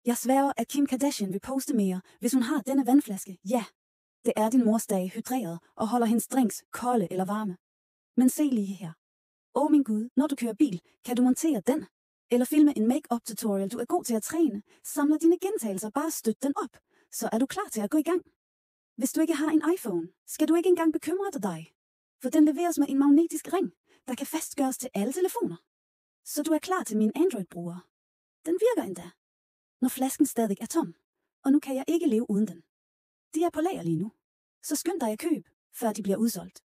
Jeg sværger, at Kim Kardashian vil poste mere, hvis hun har denne vandflaske. Ja, det er din mors dag hydreret og holder hendes drinks kolde eller varme. Men se lige her. Min Gud, når du kører bil, kan du montere den? Eller filme en make-up tutorial, du er god til at træne. Samler dine gentagelser, bare støt den op. Så er du klar til at gå i gang. Hvis du ikke har en iPhone, skal du ikke engang bekymre dig. For den leveres med en magnetisk ring, der kan fastgøres til alle telefoner. Så du er klar til min Android-bruger. Den virker endda. Når flasken stadig er tom. Og nu kan jeg ikke leve uden den. De er på lager lige nu. Så skynd dig at købe, før de bliver udsolgt.